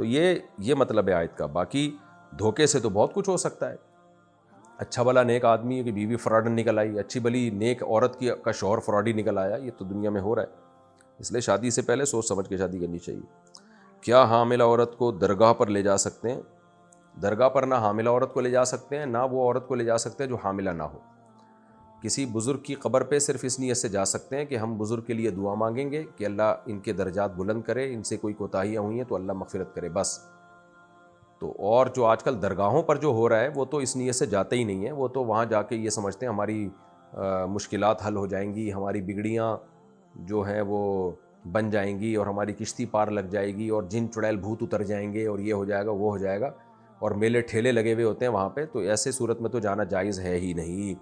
تو یہ مطلب ہے آیت کا. باقی دھوکے سے تو بہت کچھ ہو سکتا ہے. اچھا بھلا نیک آدمی کی بیوی فراڈ نکل آئی, اچھی بھلی نیک عورت کا شوہر فراڈی نکل آیا, یہ تو دنیا میں ہو رہا ہے. اس لیے شادی سے پہلے سوچ سمجھ کے شادی کرنی چاہیے. کیا حاملہ عورت کو درگاہ پر لے جا سکتے ہیں؟ درگاہ پر نہ حاملہ عورت کو لے جا سکتے ہیں, نہ وہ عورت کو لے جا سکتے ہیں جو حاملہ نہ ہو. کسی بزرگ کی قبر پہ صرف اس نیت سے جا سکتے ہیں کہ ہم بزرگ کے لیے دعا مانگیں گے کہ اللہ ان کے درجات بلند کرے, ان سے کوئی کوتاہیاں ہوئی ہیں تو اللہ مغفرت کرے, بس. تو اور جو آج کل درگاہوں پر جو ہو رہا ہے وہ تو اس نیت سے جاتے ہی نہیں ہیں. وہ تو وہاں جا کے یہ سمجھتے ہیں ہماری مشکلات حل ہو جائیں گی, ہماری بگڑیاں جو ہیں وہ بن جائیں گی, اور ہماری کشتی پار لگ جائے گی, اور جن چڑیل بھوت اتر جائیں گے, اور یہ ہو جائے گا وہ ہو جائے گا, اور میلے ٹھیلے لگے ہوئے ہوتے ہیں وہاں پہ. تو ایسے صورت میں تو جانا جائز ہے ہی نہیں.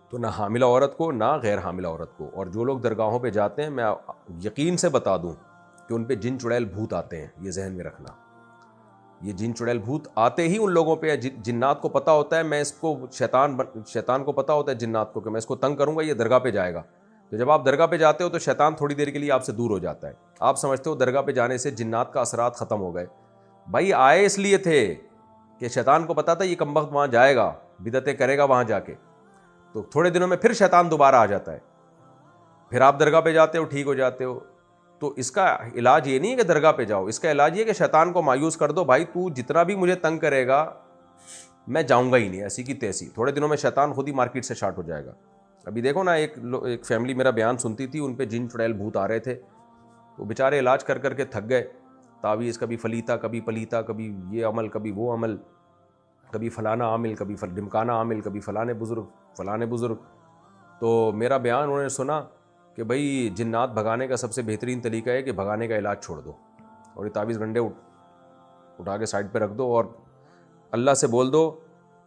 تو نہ حاملہ عورت کو نہ غیر حاملہ عورت کو. اور جو لوگ درگاہوں پہ جاتے ہیں, میں یقین سے بتا دوں کہ ان پہ جن چڑیل بھوت آتے ہیں, یہ ذہن میں رکھنا. یہ جن چڑیل بھوت آتے ہی ان لوگوں پہ, جنات کو پتہ ہوتا ہے میں اس کو شیطان کو پتہ ہوتا ہے جنات کو کہ میں اس کو تنگ کروں گا, یہ درگاہ پہ جائے گا. تو جب آپ درگاہ پہ جاتے ہو تو شیطان تھوڑی دیر کے لیے آپ سے دور ہو جاتا ہے. آپ سمجھتے ہو درگاہ پہ جانے سے جنات کا اثرات ختم ہو گئے. بھائی آئے اس لیے تھے کہ شیطان کو پتا تھا یہ کمبخت وہاں جائے گا, بدعتیں کرے گا وہاں جا کے, تو تھوڑے دنوں میں پھر شیطان دوبارہ آ جاتا ہے. پھر آپ درگاہ پہ جاتے ہو, ٹھیک ہو جاتے ہو. تو اس کا علاج یہ نہیں ہے کہ درگاہ پہ جاؤ, اس کا علاج یہ کہ شیطان کو مایوس کر دو, بھائی تو جتنا بھی مجھے تنگ کرے گا میں جاؤں گا ہی نہیں, ایسی کی تیسی. تھوڑے دنوں میں شیطان خود ہی مارکیٹ سے شارٹ ہو جائے گا. ابھی دیکھو نا, ایک فیملی میرا بیان سنتی تھی, ان پہ جن چڑیل بھوت آ رہے تھے, وہ بیچارے علاج کر کر کے تھک گئے. تعویذ کبھی فلیتا, کبھی پلیتا, کبھی یہ عمل, کبھی وہ عمل, کبھی فلانا عامل, کبھی ڈمکانا عامل, کبھی فلانے بزرگ. تو میرا بیان انہوں نے سنا کہ بھائی جنات بھگانے کا سب سے بہترین طریقہ ہے کہ بھگانے کا علاج چھوڑ دو, اور یہ تعویذ گنڈے اٹھا کے سائڈ پہ رکھ دو, اور اللہ سے بول دو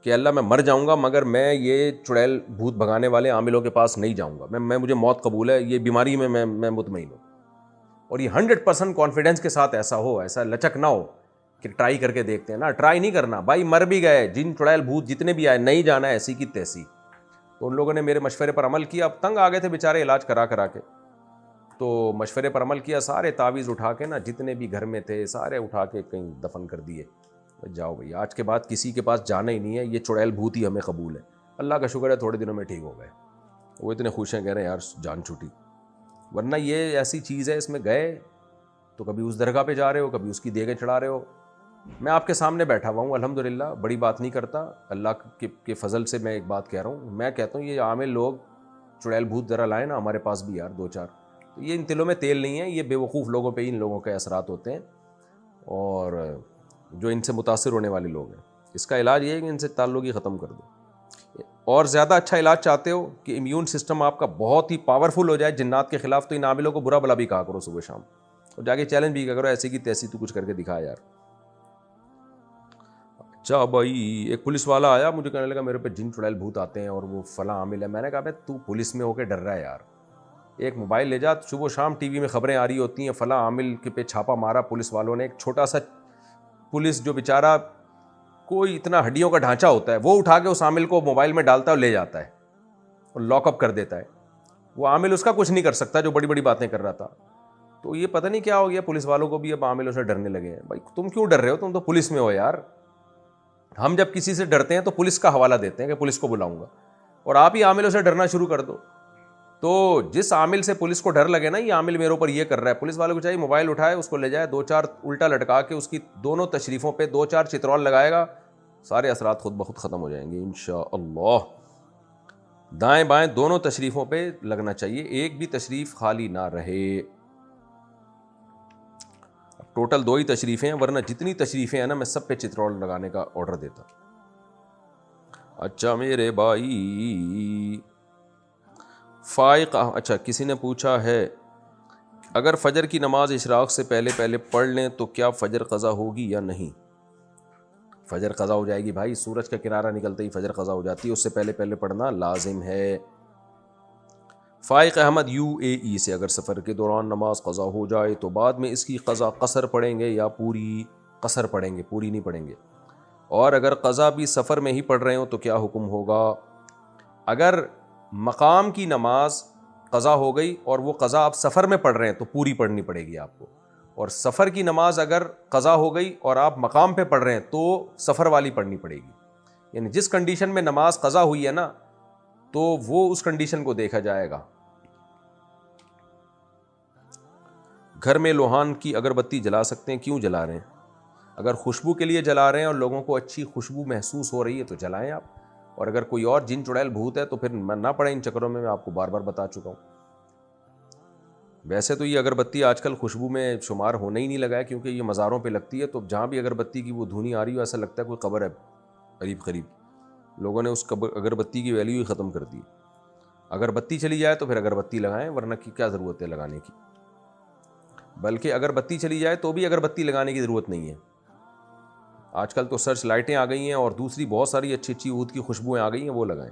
کہ اللہ میں مر جاؤں گا مگر میں یہ چڑیل بھوت بھگانے والے عاملوں کے پاس نہیں جاؤں گا. میں مجھے موت قبول ہے, یہ بیماری میں مطمئن ہوں. اور یہ 100% کانفیڈنس کے ساتھ ایسا ہو, ایسا لچک نہ ہو کہ ٹرائی کر کے دیکھتے ہیں. نا ٹرائی نہیں کرنا بھائی, مر بھی گئے جن چڑیل بھوت جتنے بھی آئے, نہیں جانا ایسی کی تیسی. تو ان لوگوں نے میرے مشورے پر عمل کیا. اب تنگ آ گئے تھے بیچارے علاج کرا کے, تو مشورے پر عمل کیا. سارے تعویذ اٹھا کے نا, جتنے بھی گھر میں تھے سارے اٹھا کے کہیں دفن کر دیے. جاؤ بھائی, آج کے بعد کسی کے پاس جانا ہی نہیں ہے, یہ چڑیل بھوت ہی ہمیں قبول ہے. اللہ کا شکر ہے تھوڑے دنوں میں ٹھیک ہو گئے. وہ اتنے خوش ہیں, کہہ رہے ہیں یار جان چھوٹی. ورنہ یہ ایسی چیز ہے, اس میں گئے تو کبھی اس درگاہ پہ جا رہے ہو, کبھی اس کی دیگیں چڑھا رہے ہو. میں آپ کے سامنے بیٹھا ہوا ہوں الحمدللہ, بڑی بات نہیں کرتا, اللہ کے فضل سے میں ایک بات کہہ رہا ہوں. میں کہتا ہوں یہ عامل لوگ چڑیل بھوت ذرا لائیں نا ہمارے پاس بھی یار 2-4. تو یہ ان تلوں میں تیل نہیں ہے, یہ بے وقوف لوگوں پہ ان لوگوں کے اثرات ہوتے ہیں, اور جو ان سے متاثر ہونے والے لوگ ہیں. اس کا علاج یہ ہے کہ ان سے تعلق ہی ختم کر دو. اور زیادہ اچھا علاج چاہتے ہو کہ امیون سسٹم آپ کا بہت ہی پاورفل ہو جائے جنات کے خلاف, تو ان عاملوں کو برا بلا بھی کہا کرو صبح شام, اور جا کے چیلنج بھی کرو ایسی کی تیسی تو کچھ کر کے دکھا یار. اچھا بھائی, ایک پولیس والا آیا, مجھے کہنے لگا میرے پہ جن چڑیل بھوت آتے ہیں اور وہ فلاں عامل ہے. میں نے کہا بھائی تو پولیس میں ہو کے ڈر رہا ہے یار, ایک موبائل لے جا, صبح و شام ٹی وی میں خبریں آ رہی ہوتی ہیں فلاں عامل کے پہ چھاپا مارا پولیس والوں نے. ایک چھوٹا سا پولیس جو بیچارہ کوئی اتنا ہڈیوں کا ڈھانچہ ہوتا ہے, وہ اٹھا کے اس عامل کو موبائل میں ڈالتا ہے اور لے جاتا ہے اور لاک اپ کر دیتا ہے. وہ عامل اس کا کچھ نہیں کر سکتا جو بڑی بڑی باتیں کر رہا تھا. تو یہ پتہ نہیں کیا ہو گیا, پولیس والوں کو بھی اب عاملوں سے ڈرنے لگے ہیں. بھائی تم کیوں ڈر رہے ہو, تم تو پولیس میں ہو یار. ہم جب کسی سے ڈرتے ہیں تو پولیس کا حوالہ دیتے ہیں کہ پولیس کو بلاؤں گا, اور آپ ہی عاملوں سے ڈرنا شروع کر دو. تو جس عامل سے پولیس کو ڈر لگے نا, یہ عامل میرے اوپر یہ کر رہا ہے, پولیس والوں کو چاہیے موبائل اٹھائے, اس کو لے جائے 2-4 الٹا لٹکا کے اس کی دونوں تشریفوں پہ 2-4 چترول لگائے گا, سارے اثرات خود بخود ختم ہو جائیں گے انشاءاللہ. دائیں بائیں دونوں تشریفوں پہ لگنا چاہیے, ایک بھی تشریف خالی نہ رہے. ٹوٹل 2 ہی تشریفیں ہیں, ورنہ جتنی تشریفیں ہیں نا میں سب پہ چترول لگانے کا آرڈر دیتا. اچھا میرے بھائی فائق, اچھا کسی نے پوچھا ہے اگر فجر کی نماز اشراق سے پہلے پڑھ لیں تو کیا فجر قضا ہوگی یا نہیں؟ فجر قضا ہو جائے گی بھائی, سورج کا کنارہ نکلتے ہی فجر قضا ہو جاتی ہے, اس سے پہلے پڑھنا لازم ہے. فائق احمد UAE سے, اگر سفر کے دوران نماز قضا ہو جائے تو بعد میں اس کی قضا قصر پڑھیں گے یا پوری قصر پڑھیں گے, پوری نہیں پڑھیں گے؟ اور اگر قضا بھی سفر میں ہی پڑھ رہے ہوں تو کیا حکم ہوگا؟ اگر مقام کی نماز قضا ہو گئی اور وہ قضا آپ سفر میں پڑھ رہے ہیں تو پوری پڑھنی پڑے گی آپ کو, اور سفر کی نماز اگر قضا ہو گئی اور آپ مقام پہ پڑھ رہے ہیں تو سفر والی پڑھنی پڑے گی. یعنی جس کنڈیشن میں نماز قضا ہوئی ہے نا تو وہ اس کنڈیشن کو دیکھا جائے گا. گھر میں لوہان کی اگربتی جلا سکتے ہیں؟ کیوں جلا رہے ہیں؟ اگر خوشبو کے لیے جلا رہے ہیں اور لوگوں کو اچھی خوشبو محسوس ہو رہی ہے تو جلائیں آپ. اور اگر کوئی اور جن چڑیل بھوت ہے تو پھر نہ پڑیں ان چکروں میں آپ کو بار بار بتا چکا ہوں. ویسے تو یہ اگربتی آج کل خوشبو میں شمار ہونے ہی نہیں لگا ہے کیونکہ یہ مزاروں پہ لگتی ہے, تو جہاں بھی اگربتی کی وہ دھونی آ رہی ہو ایسا لگتا ہے کوئی قبر ہے قریب قریب. لوگوں نے اس اگربتی کی ویلیو ہی ختم کر دی. اگربتی چلی جائے تو پھر اگربتی لگائیں, ورنہ کی کیا ضرورت ہے لگانے کی. بلکہ اگربتی چلی جائے تو بھی اگربتی لگانے کی ضرورت نہیں ہے. آج کل تو سرچ لائٹیں آ گئی ہیں اور دوسری بہت ساری اچھی اچھی عود کی خوشبوئیں آ گئی ہیں, وہ لگائیں.